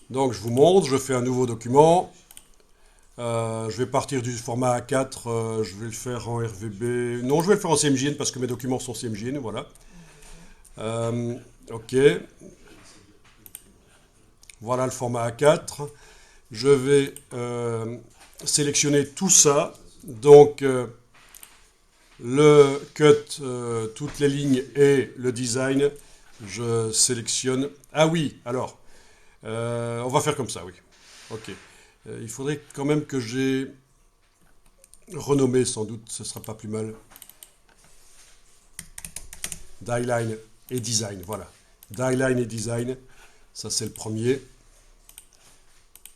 Donc je vous montre, je fais un nouveau document. Je vais partir du format A4, je vais le faire en RVB. Non, je vais le faire en CMJN parce que mes documents sont CMJN, voilà. Euh, ok, voilà le format A4. Je vais sélectionner tout ça. Donc le cut, toutes les lignes et le design, je sélectionne. Ah oui, alors, on va faire comme ça, oui. Ok. Il faudrait quand même que j'ai renommé, sans doute, ce sera pas plus mal. Die-line et design, voilà. Die-line et design, ça c'est le premier.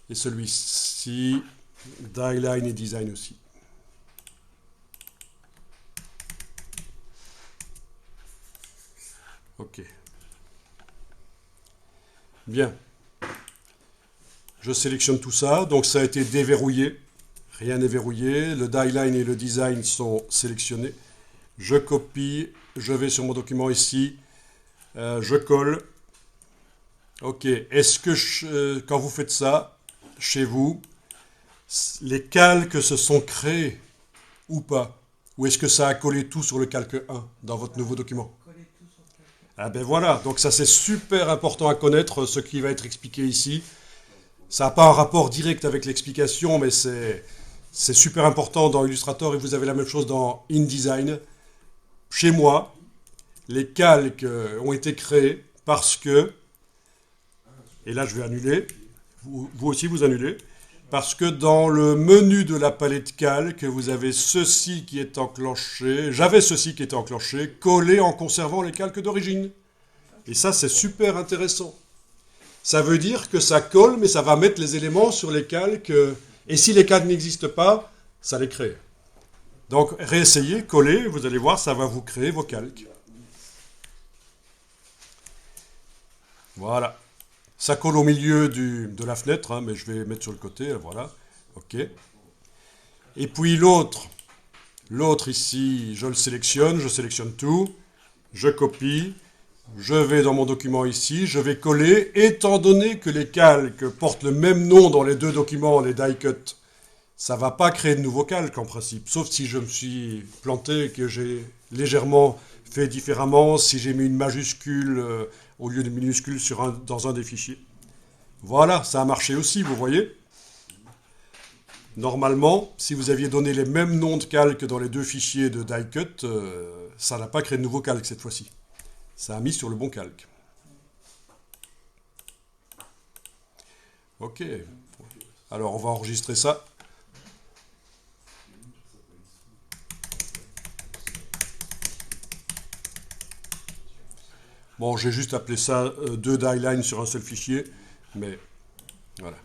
Et celui-ci, die-line et design aussi. Ok. Bien. Je sélectionne tout ça, donc ça a été déverrouillé. Rien n'est verrouillé. Le die-line et le design sont sélectionnés. Je copie, je vais sur mon document ici, je colle. Ok, est-ce que quand vous faites ça, chez vous, les calques se sont créés ou pas? Ou est-ce que ça a collé tout sur le calque 1 dans votre nouveau document? Ah ben voilà, donc ça c'est super important à connaître, ce qui va être expliqué ici. Ça n'a pas un rapport direct avec l'explication, mais c'est super important dans Illustrator et vous avez la même chose dans InDesign. Chez moi, les calques ont été créés parce que, et là je vais annuler, vous aussi vous annulez, parce que dans le menu de la palette calque, vous avez ceci qui est enclenché, j'avais ceci qui était enclenché, collé en conservant les calques d'origine. Et ça c'est super intéressant. Ça veut dire que ça colle, mais ça va mettre les éléments sur les calques. Et si les calques n'existent pas, ça les crée. Donc réessayez, collez, vous allez voir, ça va vous créer vos calques. Voilà. Ça colle au milieu de la fenêtre, hein, mais je vais mettre sur le côté, voilà. OK. Et puis l'autre ici, je sélectionne tout, je copie, je vais dans mon document ici, je vais coller, étant donné que les calques portent le même nom dans les deux documents, les die cut, ça ne va pas créer de nouveaux calques en principe, sauf si je me suis planté, que j'ai légèrement fait différemment, si j'ai mis une majuscule au lieu de minuscule dans un des fichiers. Voilà, ça a marché aussi, vous voyez. Normalement, si vous aviez donné les mêmes noms de calques dans les deux fichiers de die cut, ça n'a pas créé de nouveaux calques cette fois-ci. Ça a mis sur le bon calque. Ok. Alors on va enregistrer ça. Bon, j'ai juste appelé ça deux die lines sur un seul fichier, mais voilà.